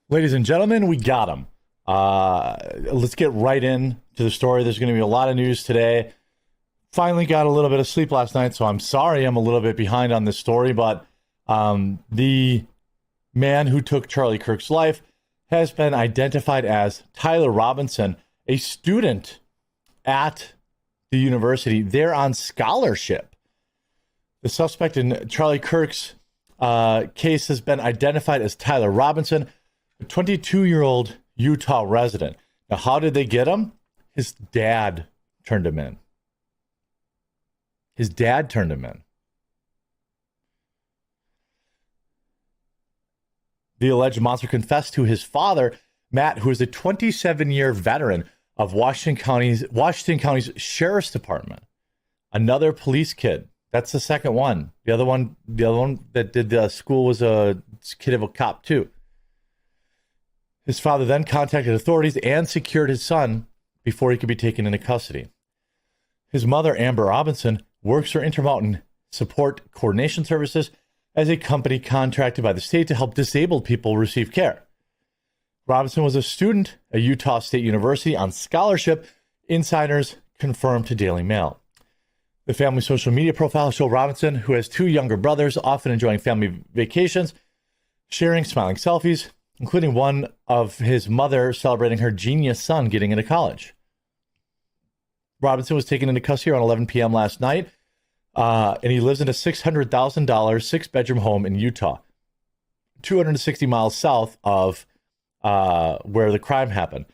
Ladies and gentlemen, we got him. Let's get right in to the story. There's going to be a lot of news today. Finally got a little bit of sleep last night, so I'm sorry I'm a little bit behind on this story, but the man who took Charlie Kirk's life has been identified as Tyler Robinson, a student at the university. They're on scholarship. The suspect in Charlie Kirk's case has been identified as Tyler Robinson, a 22-year-old Utah resident. Now, how did they get him? His dad turned him in. His dad turned him in. The alleged monster confessed to his father, Matt, who is a 27-year veteran of Washington County's Sheriff's Department. Another police kid. That's the second one. The other one that did the school was a kid of a cop too. His father then contacted authorities and secured his son before he could be taken into custody. His mother, Amber Robinson, works for Intermountain Support Coordination Services as a company contracted by the state to help disabled people receive care. Robinson was a student at Utah State University on scholarship, insiders confirmed to Daily Mail. The family social media profile shows Robinson, who has two younger brothers, often enjoying family vacations, sharing smiling selfies, including one of his mother celebrating her genius son getting into college. Robinson was taken into custody around 11 p.m. last night, and he lives in a $600,000 six-bedroom home in Utah, 260 miles south of where the crime happened.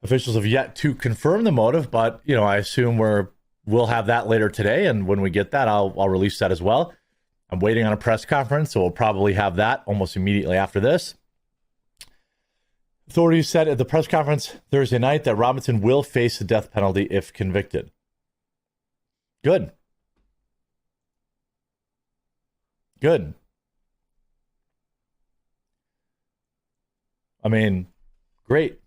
Officials have yet to confirm the motive, but I assume we'll have that later today, and when we get that, I'll release that as well. I'm waiting on a press conference, so we'll probably have that almost immediately after this. Authorities said at the press conference Thursday night that Robinson will face the death penalty if convicted. Good. I mean, great.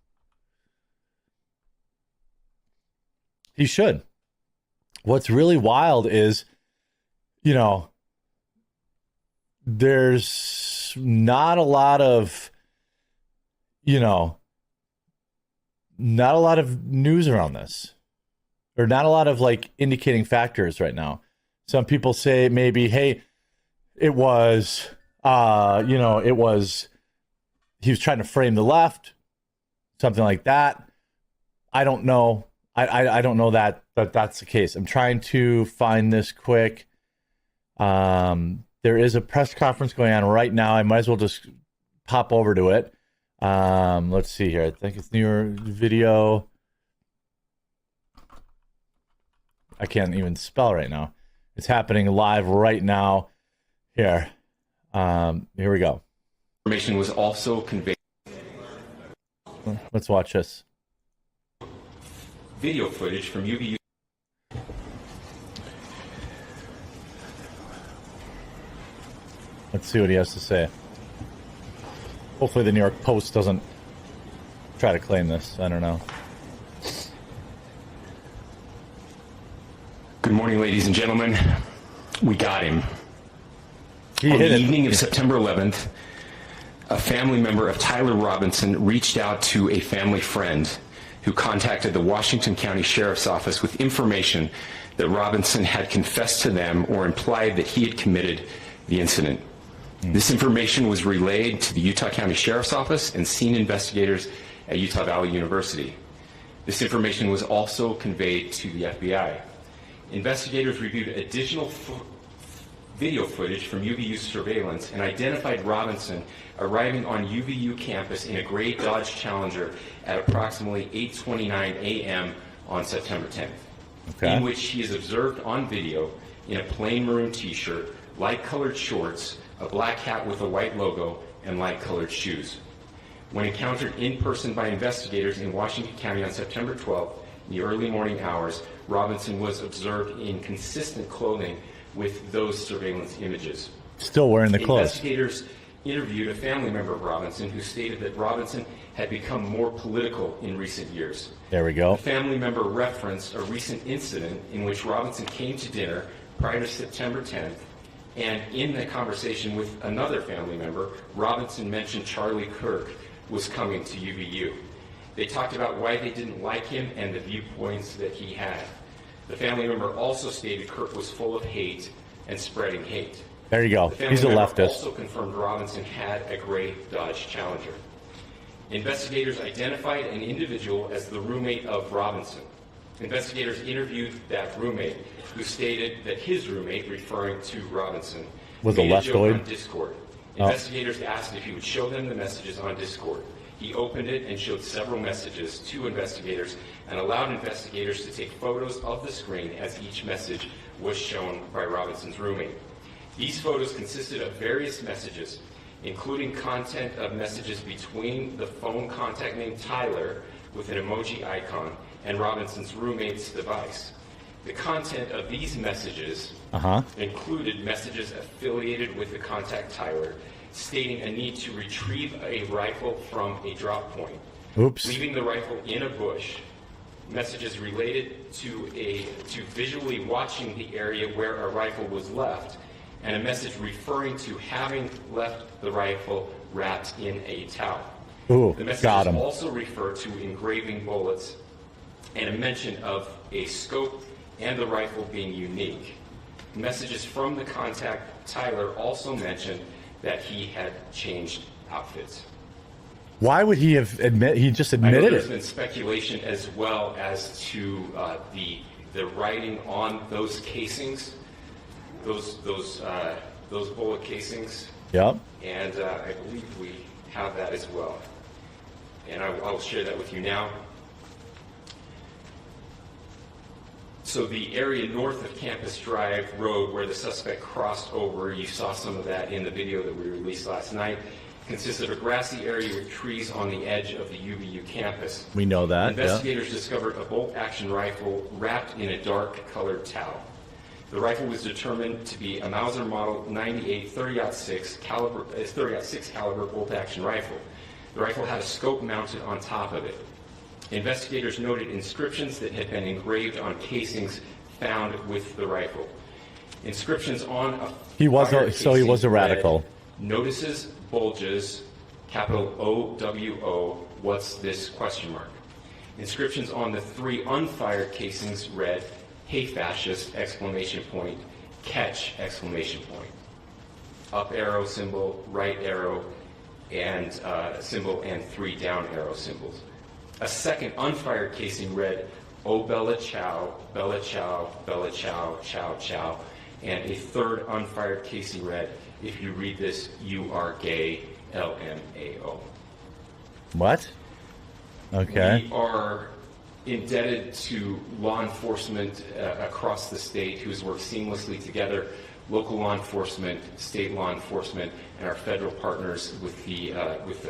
He should. What's really wild is, there's not a lot of not a lot of news around this, or not a lot of indicating factors right now. Some people say maybe, hey, he was trying to frame the left, something like that. I don't know. I don't know that that's the case. I'm trying to find this quick. There is a press conference going on right now. I might as well just pop over to it. Let's see here. I think it's newer video. I can't even spell right now. It's happening live right now. Here we go. Information was also conveyed. Let's watch this. Video footage from UVU. Let's see what he has to say. Hopefully the New York Post doesn't try to claim this. I don't know. Good morning, ladies and gentlemen. We got him. On the evening of September 11th, a family member of Tyler Robinson reached out to a family friend who contacted the Washington County Sheriff's Office with information that Robinson had confessed to them or implied that he had committed the incident. This information was relayed to the Utah County Sheriff's Office and scene investigators at Utah Valley University. This information was also conveyed to the FBI. Investigators reviewed additional video footage from UVU surveillance and identified Robinson arriving on UVU campus in a gray Dodge Challenger at approximately 8:29 a.m. on September 10th, in which he is observed on video in a plain maroon t-shirt, light-colored shorts, a black hat with a white logo, and light-colored shoes. When encountered in person by investigators in Washington County on September 12th, in the early morning hours, Robinson was observed in consistent clothing with those surveillance images. Still wearing the clothes. Investigators interviewed a family member of Robinson who stated that Robinson had become more political in recent years. There we go. The family member referenced a recent incident in which Robinson came to dinner prior to September 10th, and in the conversation with another family member, Robinson mentioned Charlie Kirk was coming to UVU. They talked about why they didn't like him and the viewpoints that he had. The family member also stated Kirk was full of hate and spreading hate. There you go. The He's a family member leftist. also confirmed Robinson had a gray Dodge Challenger. Investigators identified an individual as the roommate of Robinson. Investigators interviewed that roommate, who stated that his roommate, referring to Robinson, Was a made a joke leftoid? on Discord. Investigators asked if he would show them the messages on Discord. He opened it and showed several messages to investigators and allowed investigators to take photos of the screen as each message was shown by Robinson's roommate. These photos consisted of various messages, including content of messages between the phone contact named Tyler with an emoji icon and Robinson's roommate's device. The content of these messages included messages affiliated with the contact Tyler, stating a need to retrieve a rifle from a drop point, leaving the rifle in a bush, messages related to visually watching the area where a rifle was left, and a message referring to having left the rifle wrapped in a towel. The messages also refer to engraving bullets and a mention of a scope and the rifle being unique. Messages from the contact Tyler also mentioned that he had changed outfits. Why would he have he just admitted There's it? been speculation as well as to the writing on those casings, those bullet casings. Yep. And I believe we have that as well. And I'll share that with you now. So the area north of Campus Drive Road where the suspect crossed over, you saw some of that in the video that we released last night, consists of a grassy area with trees on the edge of the UVU campus. We know that. Investigators discovered a bolt-action rifle wrapped in a dark-colored towel. The rifle was determined to be a Mauser Model 98 30-06 caliber bolt-action rifle. The rifle had a scope mounted on top of it. Investigators noted inscriptions that had been engraved on casings found with the rifle. Inscriptions on a He was a radical. Read, notices, bulges, capital OWO, what's this, question mark. Inscriptions on the 3 unfired casings read, hey fascist, exclamation point, catch, exclamation point. Up arrow symbol, right arrow, and symbol, and 3 down arrow symbols. A second unfired casing read, oh Bella Chow, Bella Chow, Bella Chow, Chow Chow. And a third unfired casing read, if you read this, you are gay, LMAO. What? Okay. We are indebted to law enforcement across the state who's worked seamlessly together, local law enforcement, state law enforcement, and our federal partners with the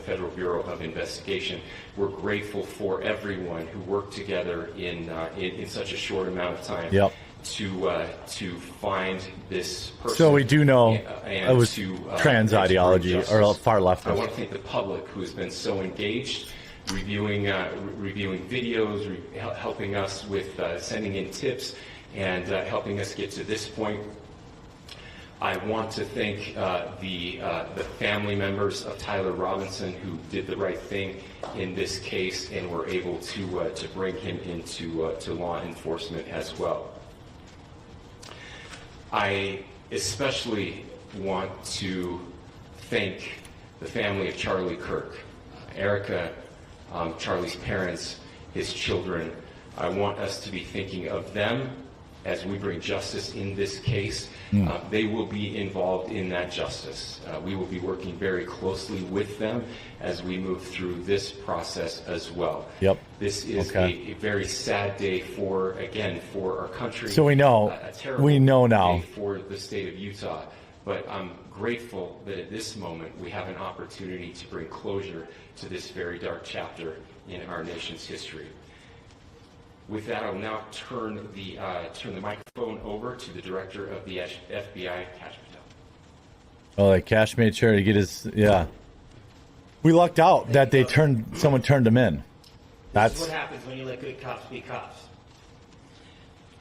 Federal Bureau of Investigation. We're grateful for everyone who worked together in such a short amount of time to find this person. So we do know and it was trans ideology or far leftist. I want to thank the public who has been so engaged, reviewing videos, helping us with sending in tips, and helping us get to this point. I want to thank the family members of Tyler Robinson who did the right thing in this case and were able to bring him into to law enforcement as well. I especially want to thank the family of Charlie Kirk, Erica, Charlie's parents, his children. I want us to be thinking of them as we bring justice in this case. They will be involved in that justice. We will be working very closely with them as we move through this process as well. Yep. This is a very sad day for our country. So we know, a terrible we know now. day for the state of Utah. But I'm grateful that at this moment we have an opportunity to bring closure to this very dark chapter in our nation's history. With that, I'll now turn the microphone over to the director of the FBI, Cash Patel. Oh, like Cash made sure to get his We lucked out that someone turned him in. This is what happens when you let good cops be cops.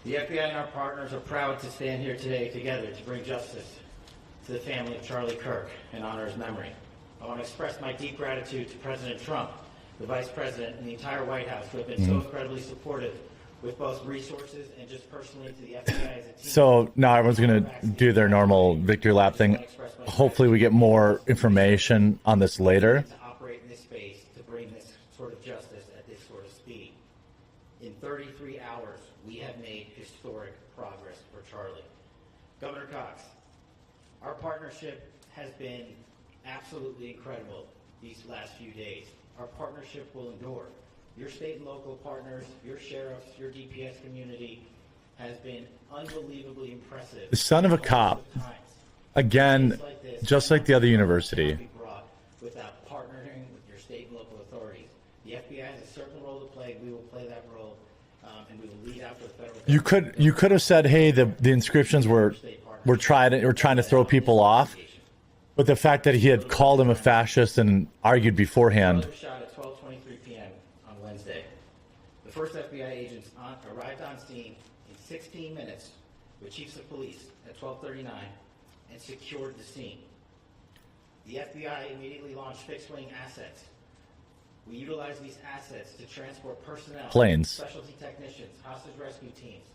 The FBI and our partners are proud to stand here today together to bring justice to the family of Charlie Kirk and honor his memory. I want to express my deep gratitude to President Trump, the Vice President, and the entire White House who have been so incredibly supportive with both resources and just personally to the FBI as a team. So now everyone's going to do their normal victory lap thing. Hopefully we get more information on this later. To operate in this space to bring this sort of justice at this sort of speed. In 33 hours, we have made historic progress for Charlie. Governor Cox, our partnership has been absolutely incredible these last few days. Our partnership will endure. Your state and local partners, your sheriffs, your DPS community has been unbelievably impressive. The son of a cop, again, just like the other university. Without partnering with your state and local authorities. The FBI has a certain role to play. We will play that role, and we will lead out the federal. You could have said, hey, the inscriptions were trying to throw people off, but the fact that he had called him a fascist and argued beforehand. Another shot at 12:23 p.m. on Wednesday. The first FBI agents arrived on scene in 16 minutes with chiefs of police at 12:39 and secured the scene. The FBI immediately launched fixed-wing assets. We utilized these assets to transport personnel, planes, specialty technicians, hostage rescue teams.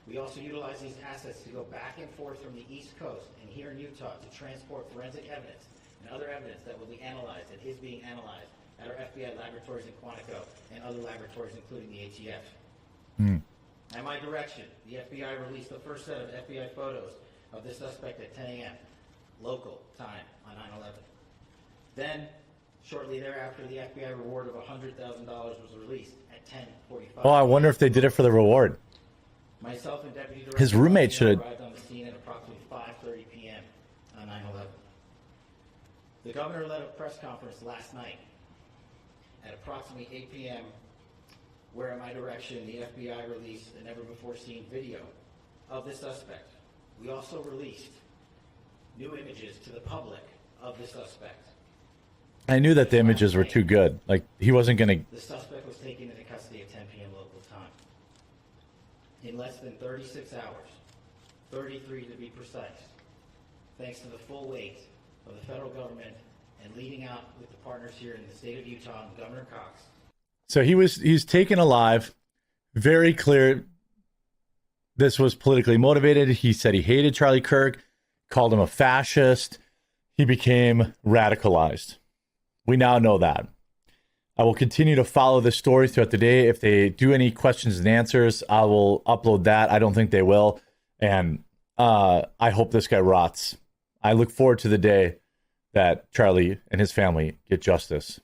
We also utilize these assets to go back and forth from the East Coast and here in Utah to transport forensic evidence and other evidence that will be analyzed and is being analyzed at our FBI laboratories in Quantico and other laboratories, including the ATF. At my direction, the FBI released the first set of FBI photos of the suspect at 10 a.m. local time on 9/11. Then, shortly thereafter, the FBI reward of $100,000 was released at 10:45. Oh, I wonder if they did it for the reward. Myself and Deputy Director his roommate should arrived on the scene at approximately 5:30 p.m. on 9/11. The governor led a press conference last night at approximately 8 p.m. where, at my direction, the FBI released a never-before-seen video of the suspect. We also released new images to the public of the suspect. I knew that the images were too good. Like, he wasn't going to. The suspect was taken into custody at 10 p.m. local time. In less than 36 hours, 33 to be precise, thanks to the full weight of the federal government and leading out with the partners here in the state of Utah and Governor Cox. So he's taken alive. Very clear. This was politically motivated. He said he hated Charlie Kirk, called him a fascist. He became radicalized. We now know that. I will continue to follow this story throughout the day. If they do any questions and answers, I will upload that. I don't think they will. And I hope this guy rots. I look forward to the day that Charlie and his family get justice.